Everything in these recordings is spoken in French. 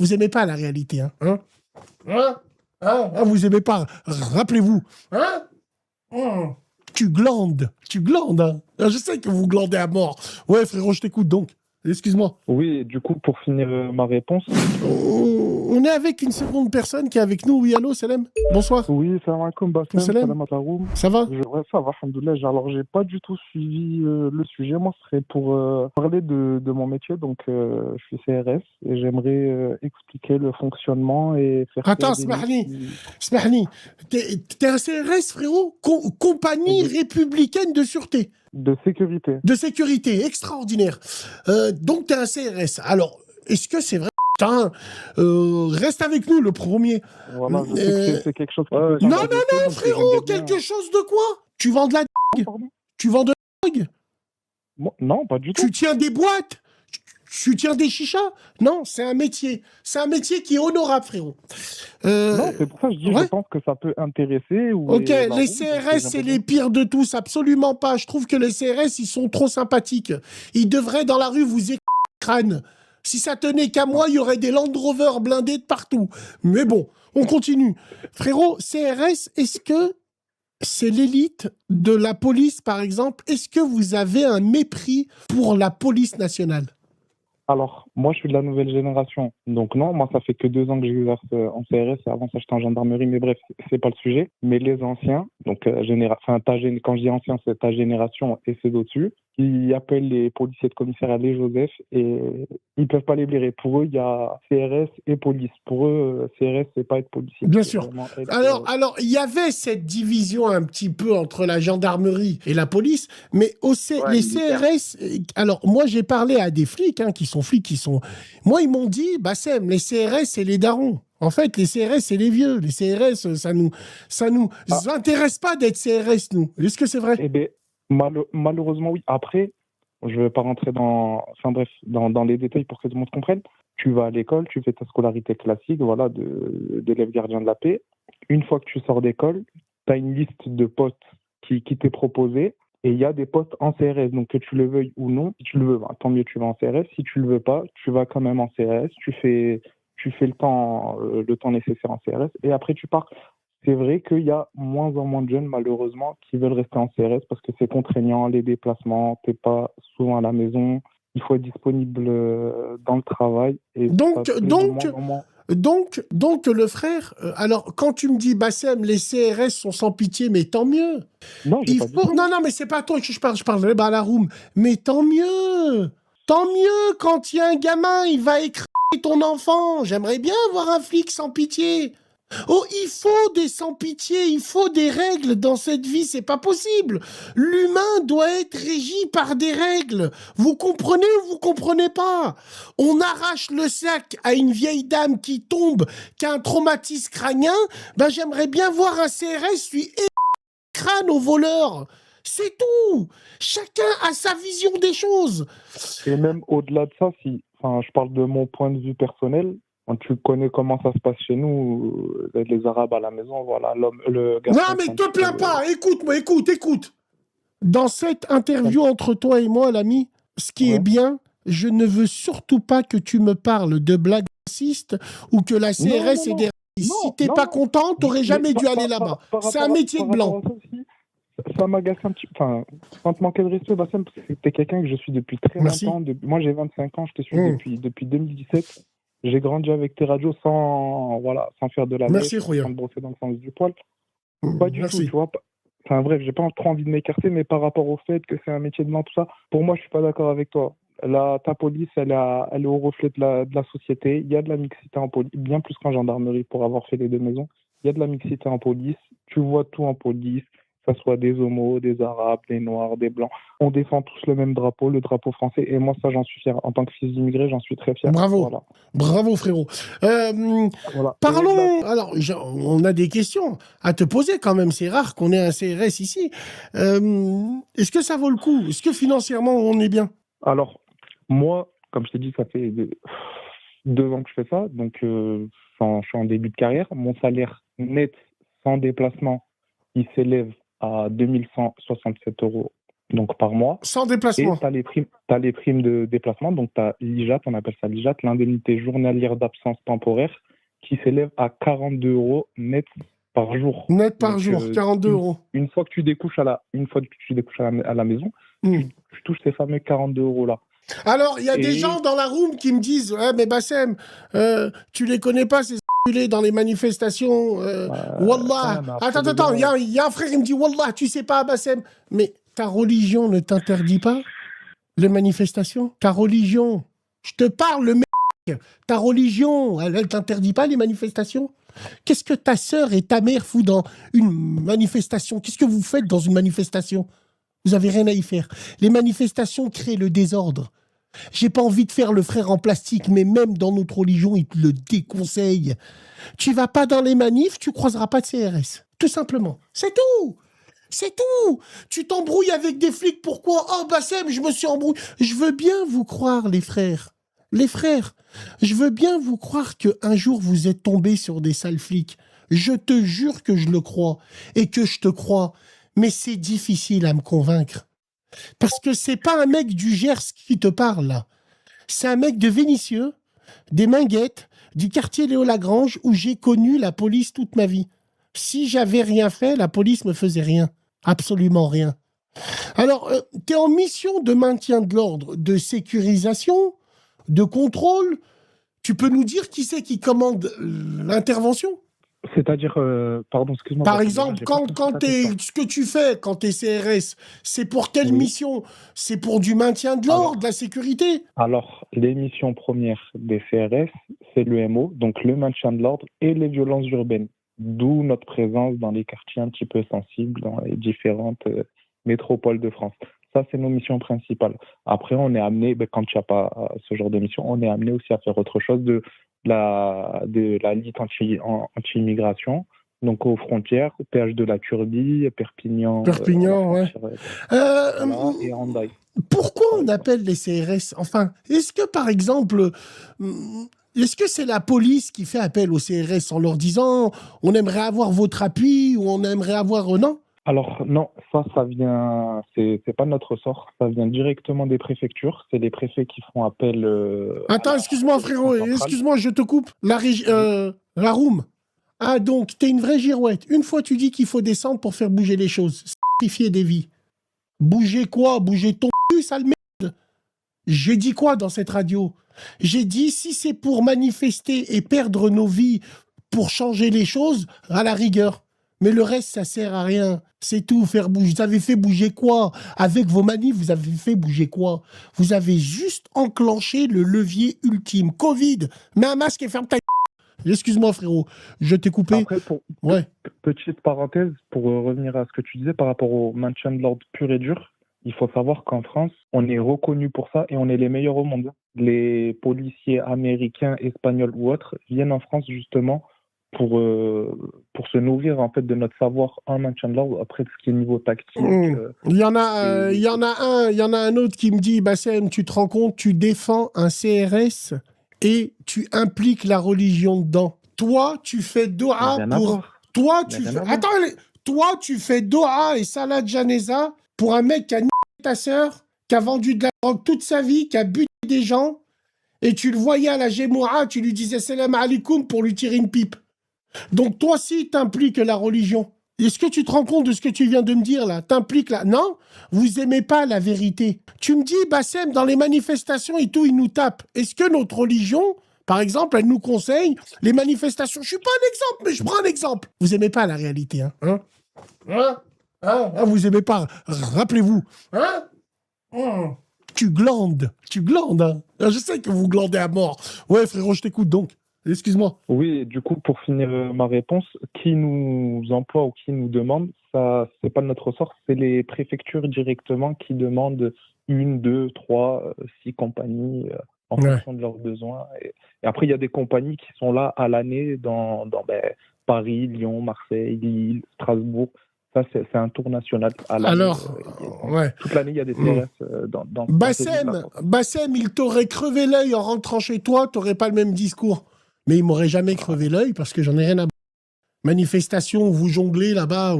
Vous aimez pas la réalité, hein? Vous aimez pas. Rappelez-vous. Hein? Tu glandes, hein. Je sais que vous glandez à mort. Ouais, frérot, je t'écoute donc. Excuse-moi. Oui, du coup, pour finir ma réponse, On est avec une seconde personne qui est avec nous. Oui, allô, Salem? Bonsoir. oui, salam alaikum, Bassem, Salam. salam alaikum. Ça va? Ouais, ça va, alhamdoulilah. Alors, j'ai pas du tout suivi le sujet. Moi, ce serait pour parler de mon métier. Donc, je suis CRS et j'aimerais expliquer le fonctionnement et faire Attends, clair des mythes Smahni. T'es un CRS, frérot? Compagnie républicaine de sûreté. de sécurité. De sécurité, extraordinaire. Donc, t'es un CRS. Alors, est-ce que c'est vrai? Putain, reste avec nous, le premier. Voilà, je sais que c'est quelque chose qui peut Non, t'intéresser, donc frérot, j'aimerais bien. quelque chose de quoi? Tu vends de la drogue? Pardon. Tu vends de la drogue? Non, pas du tout. Tu tiens des boîtes? Tu tiens des chichas? Non, c'est un métier. C'est un métier qui est honorable, frérot. Non, c'est pour ça que je dis, ouais. je pense que ça peut intéresser. Ok, les CRS, c'est les pires de tous, absolument pas. Je trouve que les CRS, ils sont trop sympathiques. Ils devraient, dans la rue, vous écraser le crâne. Si ça tenait qu'à moi, il y aurait des Land Rover blindés de partout. Mais bon, on continue. Frérot, CRS, est-ce que c'est l'élite de la police, par exemple? Est-ce que vous avez un mépris pour la police nationale? Alors, moi, je suis de la nouvelle génération. Donc, non, moi, ça fait que 2 ans que j'exerce en CRS. Et avant ça, j'étais en gendarmerie. Mais bref, c'est pas le sujet. Mais les anciens, donc, quand je dis anciens, c'est ta génération et ceux d'au-dessus, qui appellent les policiers de commissariat les Joseph et ils peuvent pas les blairer. Pour eux, il y a CRS et police. Pour eux, CRS, c'est pas être policier. Bien sûr. Alors, il y avait cette division un petit peu entre la gendarmerie et la police, mais les CRS, alors moi j'ai parlé à des flics, qui sont flics, moi ils m'ont dit, Bassem, les CRS c'est les darons. En fait, les CRS c'est les vieux. Les CRS, ça nous intéresse pas d'être CRS, nous. Est-ce que c'est vrai? Eh bien, malheureusement, oui. Après, je ne vais pas rentrer dans les détails pour que tout le monde comprenne. Tu vas à l'école, tu fais ta scolarité classique, voilà, d'élève gardien de la paix. Une fois que tu sors d'école, tu as une liste de postes qui t'est proposée et il y a des postes en CRS. Donc, que tu le veuilles ou non, si tu le veux, tant mieux, tu vas en CRS. Si tu le veux pas, tu vas quand même en CRS. Tu fais le temps nécessaire en CRS et après, tu pars. C'est vrai qu'il y a moins en moins de jeunes, malheureusement, qui veulent rester en CRS parce que c'est contraignant, les déplacements, t'es pas souvent à la maison, il faut être disponible dans le travail. Et Donc, le frère, alors quand tu me dis, Bassem, les CRS sont sans pitié, mais tant mieux. Non, Non, mais c'est pas toi que je parle de Balaroum. Mais tant mieux. Tant mieux quand il y a un gamin, il va écraser ton enfant. J'aimerais bien voir un flic sans pitié. Oh, il faut des sans-pitié, il faut des règles dans cette vie, c'est pas possible. L'humain doit être régi par des règles. Vous comprenez ou vous comprenez pas? On arrache le sac à une vieille dame qui tombe, qui a un traumatisme crânien, j'aimerais bien voir un CRS lui crâne au voleur. C'est tout. Chacun a sa vision des choses. Et même au-delà de ça, je parle de mon point de vue personnel. Tu connais comment ça se passe chez nous, les Arabes à la maison, voilà, le garçon. Non, mais te plains pas, écoute-moi, écoute. Dans cette interview entre toi et moi, l'ami, ce qui est bien, je ne veux surtout pas que tu me parles de blagues racistes ou que la CRS est des racistes. Si t'es pas content, t'aurais jamais dû aller là-bas. C'est un métier de blanc. Ça m'agace un petit peu. Enfin, sans te manquer de respect, Bassem, parce que t'es quelqu'un que je suis depuis très longtemps. Moi, j'ai 25 ans, je te suis depuis 2017. J'ai grandi avec tes radios sans faire de la lèche, sans te brosser dans le sens du poil. Pas du tout, tu vois. Enfin, bref, j'ai pas trop envie de m'écarter, mais par rapport au fait que c'est un métier de blanc, tout ça, pour moi, je suis pas d'accord avec toi. Ta police, elle est au reflet de la société. Il y a de la mixité en police, bien plus qu'en gendarmerie pour avoir fait les deux maisons. Il y a de la mixité en police. Tu vois tout en police, que ce soit des homos, des arabes, des noirs, des blancs. On défend tous le même drapeau, le drapeau français. Et moi, ça, j'en suis fier. En tant que fils d'immigré, j'en suis très fier. Bravo. Voilà. Bravo, frérot. Parlons. Alors, on a des questions à te poser quand même. C'est rare qu'on ait un CRS ici. Est-ce que ça vaut le coup? Est-ce que financièrement, on est bien? Alors, moi, comme je t'ai dit, ça fait 2 ans que je fais ça. Donc, je suis en début de carrière. Mon salaire net sans déplacement, il s'élève à 2167 € donc par mois. Sans Et déplacement. tu as les primes de déplacement, donc tu as l'IJAT, on appelle ça l'IJAT, l'indemnité journalière d'absence temporaire, qui s'élève à 42 € net par jour. Net par Donc, jour, 42 €. Une fois que tu découches à la maison, tu touches ces fameux 42 € là. Alors, il y a des gens dans la room qui me disent « mais Bassem, tu les connais pas, ces enculés dans les manifestations. Wallah. » Attends, il y a un frère qui me dit « Wallah, tu sais pas, Bassem. » Mais ta religion ne t'interdit pas les manifestations? Ta religion, je te parle, le mec. Ta religion, elle t'interdit pas les manifestations? Qu'est-ce que ta sœur et ta mère foutent dans une manifestation? Qu'est-ce que vous faites dans une manifestation? Vous avez rien à y faire. Les manifestations créent le désordre. J'ai pas envie de faire le frère en plastique, mais même dans notre religion, ils te le déconseillent. Tu vas pas dans les manifs, tu croiseras pas de CRS. Tout simplement. C'est tout. C'est tout. Tu t'embrouilles avec des flics, pourquoi? Oh, Bassem, je me suis embrouillé. Je veux bien vous croire, les frères. Les frères, je veux bien vous croire qu'un jour, vous êtes tombés sur des sales flics. Je te jure que je le crois et que je te crois. Mais c'est difficile à me convaincre. Parce que c'est pas un mec du Gers qui te parle, là. C'est un mec de Vénissieux, des Minguettes, du quartier Léo-Lagrange, où j'ai connu la police toute ma vie. Si j'avais rien fait, la police me faisait rien. Absolument rien. Alors, tu es en mission de maintien de l'ordre, de sécurisation, de contrôle. Tu peux nous dire qui c'est qui commande l'intervention? C'est-à-dire, pardon, excuse-moi. Par exemple, ce que tu fais quand tu es CRS, c'est pour quelle mission? C'est pour du maintien de l'ordre, de la sécurité? Alors, les missions premières des CRS, c'est le MO, donc le maintien de l'ordre et les violences urbaines. D'où notre présence dans les quartiers un petit peu sensibles, dans les différentes métropoles de France. Ça, c'est nos missions principales. Après, on est amené, quand il n'y a pas ce genre de mission, on est amené aussi à faire autre chose de la lutte anti-immigration, donc aux frontières, au péage de la Turbie, Perpignan, ouais. Et Hendaye. Pourquoi on appelle les CRS? Enfin, est-ce que par exemple, est-ce que c'est la police qui fait appel aux CRS en leur disant on aimerait avoir votre appui ou on aimerait avoir... non? Alors non, ça vient, c'est pas notre ressort, ça vient directement des préfectures, c'est les préfets qui font appel. Attends, excuse-moi frérot, excuse-moi, je te coupe. La room. Ah donc, t'es une vraie girouette. Une fois tu dis qu'il faut descendre pour faire bouger les choses, sacrifier des vies. Bouger quoi? Bouger ton cul, sale merde. J'ai dit quoi dans cette radio? J'ai dit si c'est pour manifester et perdre nos vies pour changer les choses, à la rigueur. Mais le reste, ça sert à rien. C'est tout, faire bouger. Vous avez fait bouger quoi? Avec vos manifs, vous avez fait bouger quoi? Vous avez juste enclenché le levier ultime. Covid. Mets un masque et ferme ta gueule. Excuse-moi, frérot. Je t'ai coupé. Après, petite parenthèse, pour revenir à ce que tu disais par rapport au maintien de l'ordre pur et dur, il faut savoir qu'en France, on est reconnu pour ça et on est les meilleurs au monde. Les policiers américains, espagnols ou autres viennent en France justement pour se nourrir en fait de notre savoir en maintien de l'ordre. Après tout ce qui est niveau tactique. Il y en a un autre qui me dit Bassem, tu te rends compte, tu défends un CRS et tu impliques la religion dedans. Toi, tu fais doha pour... Toi, tu fais doha et salade janeza pour un mec qui a niqué ta sœur, qui a vendu de la drogue toute sa vie, qui a buté des gens, et tu le voyais à la Gémoura, tu lui disais salam alaikum pour lui tirer une pipe. Donc toi aussi, t'impliques la religion. Est-ce que tu te rends compte de ce que tu viens de me dire là? T'impliques là? Non, vous aimez pas la vérité. Tu me dis, Bassem, dans les manifestations et tout, ils nous tapent. Est-ce que notre religion, par exemple, elle nous conseille les manifestations? Je suis pas un exemple, mais je prends un exemple. Vous aimez pas la réalité, hein? Vous aimez pas. Rappelez-vous, hein? Tu glandes, hein? Je sais que vous glandez à mort. Ouais, frérot, je t'écoute donc. Excuse-moi. Oui, du coup, pour finir ma réponse, qui nous emploie ou qui nous demande, ça, c'est pas de notre ressort, c'est les préfectures directement qui demandent 1, 2, 3, 6 compagnies en fonction de leurs besoins. Et après, il y a des compagnies qui sont là à l'année dans Paris, Lyon, Marseille, Lille, Strasbourg. Ça, c'est un tour national. Alors, toute l'année, il y a des CRS dans Bassem, il t'aurait crevé l'œil en rentrant chez toi, t'aurais pas le même discours. Mais il m'aurait jamais crevé l'œil parce que j'en ai rien à... Manifestation où vous jonglez là-bas,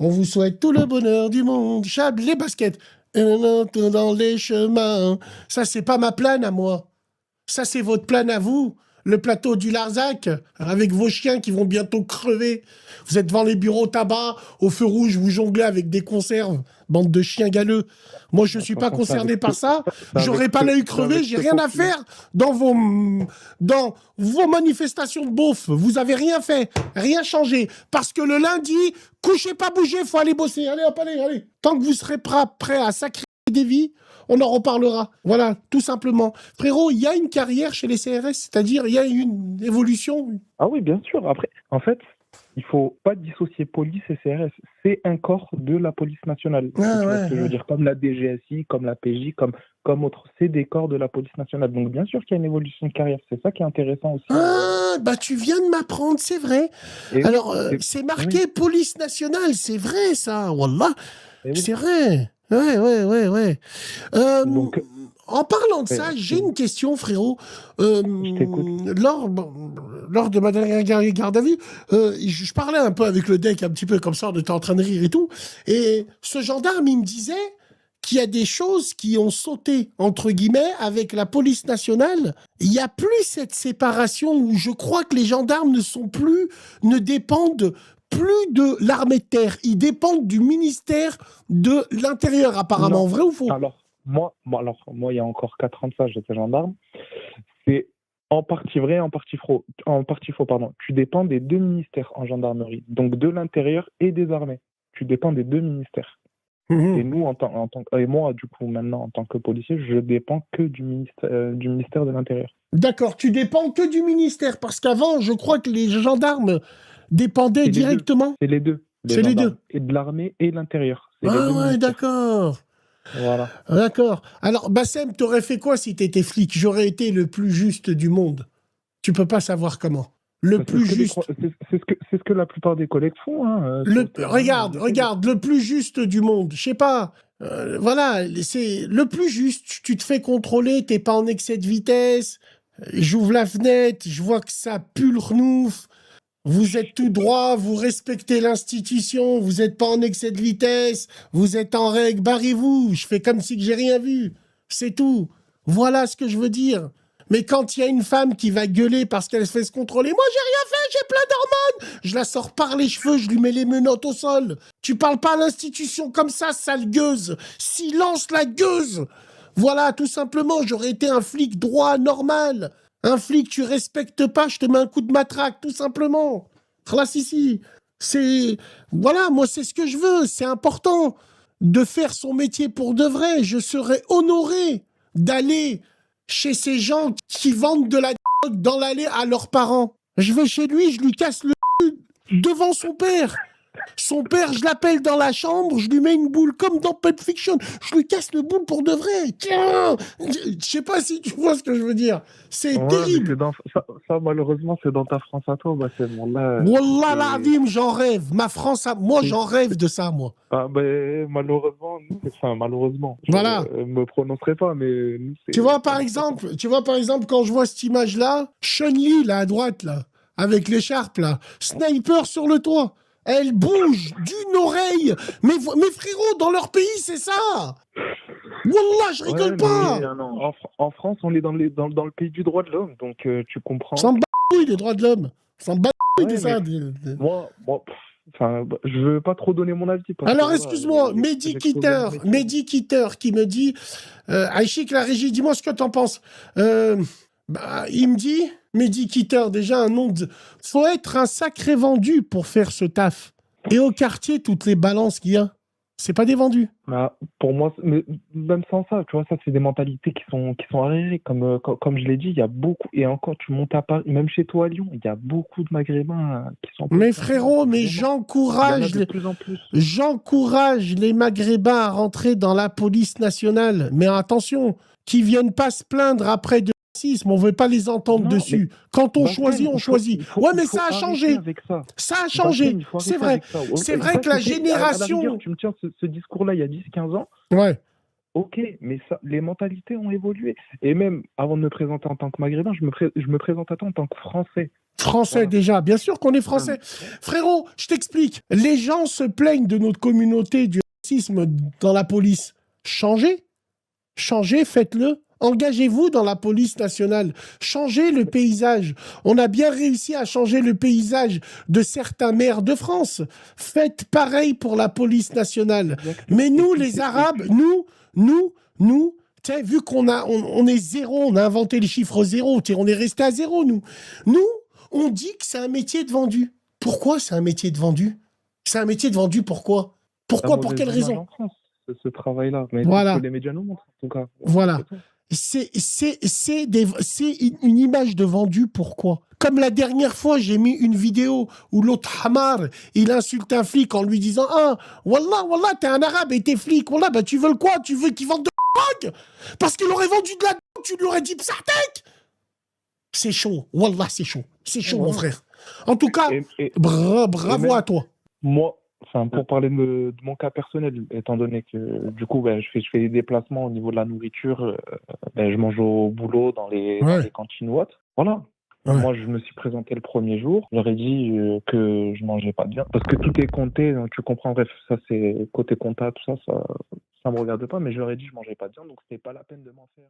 On vous souhaite tout le bonheur du monde. Chab, les baskets. Dans les chemins. Ça, c'est pas ma plane à moi. Ça, c'est votre plane à vous. Le plateau du Larzac, avec vos chiens qui vont bientôt crever. Vous êtes devant les bureaux tabac, au feu rouge, vous jonglez avec des conserves. Bande de chiens galeux. Moi, je ne suis pas concerné par ça. J'aurais pas l'œil crevé, j'ai rien à faire dans vos manifestations de beauf. Vous avez rien fait, rien changé. Parce que le lundi, couchez pas, bougez, faut aller bosser. Allez, hop, allez. Tant que vous serez prêt à sacrifier des vies, on en reparlera. Voilà, tout simplement. Frérot, il y a une carrière chez les CRS, c'est-à-dire il y a une évolution. Ah oui, bien sûr. Après, en fait, il faut pas dissocier police et CRS. C'est un corps de la police nationale. Tu vois ce que je veux dire, comme la DGSI, comme la PJ, comme autres. C'est des corps de la police nationale. Donc, bien sûr qu'il y a une évolution de carrière. C'est ça qui est intéressant aussi. Ah, bah tu viens de m'apprendre, c'est vrai. Et alors, c'est marqué police nationale, c'est vrai ça. Wallah, c'est vrai. Ouais. Donc, en parlant de ça, j'ai une question, frérot. Je t'écoute. Lors de ma dernière garde à vue, je parlais un peu avec le deck, un petit peu comme ça, on était en train de rire et tout. Et ce gendarme, il me disait qu'il y a des choses qui ont sauté, entre guillemets, avec la police nationale. Il n'y a plus cette séparation où je crois que les gendarmes ne dépendent plus de l'armée de terre. Ils dépendent du ministère de l'Intérieur, apparemment. Non. Vrai ou faux? Alors, moi, il y a encore 4 ans de ça, j'étais gendarme. C'est en partie vrai, en partie faux. Tu dépends des 2 ministères en gendarmerie, donc de l'Intérieur et des armées. Tu dépends des 2 ministères. Et nous, et moi, du coup, maintenant, en tant que policier, je dépends que du ministère de l'Intérieur. D'accord, tu dépends que du ministère, parce qu'avant, je crois que les gendarmes dépendaient directement. C'est les deux. C'est les deux. Et de l'armée et l'Intérieur. Ah ouais, d'accord. Voilà. D'accord. Alors, Bassem, t'aurais fait quoi si t'étais flic? J'aurais été le plus juste du monde. Tu peux pas savoir comment. Le plus juste. C'est ce que la plupart des collègues font. Hein, regarde, le plus juste du monde. Je sais pas. Voilà, c'est le plus juste. Tu te fais contrôler, t'es pas en excès de vitesse. J'ouvre la fenêtre, je vois que ça pue le renouf. Vous êtes tout droit, vous respectez l'institution, vous n'êtes pas en excès de vitesse, vous êtes en règle, barrez-vous. Je fais comme si que j'ai rien vu. C'est tout. Voilà ce que je veux dire. Mais quand il y a une femme qui va gueuler parce qu'elle se fait se contrôler, moi j'ai rien fait, j'ai plein d'hormones, je la sors par les cheveux, je lui mets les menottes au sol. Tu parles pas à l'institution comme ça, sale gueuse. Silence la gueuse. Voilà, tout simplement, j'aurais été un flic droit, normal. Un flic, tu respectes pas, je te mets un coup de matraque, tout simplement. Classe ici. Voilà, moi, c'est ce que je veux. C'est important de faire son métier pour de vrai. Je serais honoré d'aller chez ces gens qui vendent de la drogue dans l'allée à leurs parents. Je vais chez lui, je lui casse le devant son père. Son père, je l'appelle dans la chambre, je lui mets une boule comme dans Pulp Fiction. Je lui casse le boule pour de vrai. Tiens, je sais pas si tu vois ce que je veux dire. C'est terrible. Ça, malheureusement, c'est dans ta France à toi. Wallah l'azim, j'en rêve. Ma France, moi, j'en rêve de ça, moi. Ah, malheureusement, malheureusement. Voilà. Je me prononcerai pas, mais nous, tu vois, par exemple, quand je vois cette image-là, Chun-Li, là, à droite, là, avec l'écharpe, là, sniper sur le toit. Elle bouge d'une oreille. Mais frérot, dans leur pays, c'est ça. Wallah, je rigole pas. En France, on est dans le pays du droit de l'homme, donc tu comprends. S'en bat les droits de l'homme. S'en bat de ça. Moi, je veux pas trop donner mon avis. Alors, excuse-moi, Mehdi Kitter qui me dit, Aïchik, la régie, dis-moi ce que t'en penses. Il me dit, Mehdi Kitter, déjà un nom de... Faut être un sacré vendu pour faire ce taf. Et au quartier, toutes les balances qu'il y a, c'est pas des vendus. Pour moi, mais même sans ça, tu vois, ça c'est des mentalités qui sont arrivées. Comme je l'ai dit, il y a beaucoup, et encore tu montes à Paris, même chez toi à Lyon, il y a beaucoup de Maghrébins qui sont... Mais frérot, mais j'encourage les Maghrébins à rentrer dans la police nationale. Mais attention, qu'ils viennent pas se plaindre après de racisme, on veut pas les entendre dessus. Quand on choisit, on choisit. Mais ça a changé. Ça a changé. C'est vrai. C'est vrai que la génération... rigueur, tu me tiens ce discours-là il y a 10-15 ans. Ouais. Ok, mais les mentalités ont évolué. Et même, avant de me présenter en tant que Maghrébin, je me présente à toi en tant que Français. Français Voilà. déjà, bien sûr qu'on est français. Frérot, je t'explique. Les gens se plaignent de notre communauté, du racisme dans la police. Changez. Changez, faites-le. Engagez-vous dans la police nationale. Changez le paysage. On a bien réussi à changer le paysage de certains maires de France. Faites pareil pour la police nationale. Exactement. Mais Et nous, puis, les Arabes, nous, tu sais, vu on est zéro, on a inventé les chiffres zéro, tu sais, on est resté à zéro, nous. Nous, on dit que c'est un métier de vendu. Pourquoi c'est un métier de vendu? C'est un métier de vendu, pourquoi? la Pourquoi? Pour mauvaise quelle image raison? en France, ce travail-là. Mais c'est ce Voilà. que les médias nous montrent, en tout cas. Voilà. C'est tout. C'est une image de vendu, pourquoi? Comme la dernière fois, j'ai mis une vidéo où l'autre Hamar, il insulte un flic en lui disant: ah, Wallah, Wallah, t'es un arabe et t'es flic. Wallah, bah tu veux le quoi? Tu veux qu'il vende de la drogue? Parce qu'il aurait vendu de la drogue, tu lui aurais dit Psartek. C'est chaud. Wallah, c'est chaud. C'est chaud, mon frère. En tout cas, bravo à toi. Moi, pour parler de mon cas personnel, étant donné que du coup, je fais des déplacements au niveau de la nourriture, je mange au boulot dans les cantines ou autres. Voilà. Ouais. Moi, je me suis présenté le premier jour. J'aurais dit que je mangeais pas de viande parce que tout est compté. Donc tu comprends. Bref, ça c'est côté compta, tout ça, ça me regarde pas. Mais je leur ai dit que je mangeais pas de viande, donc c'était pas la peine de m'en faire.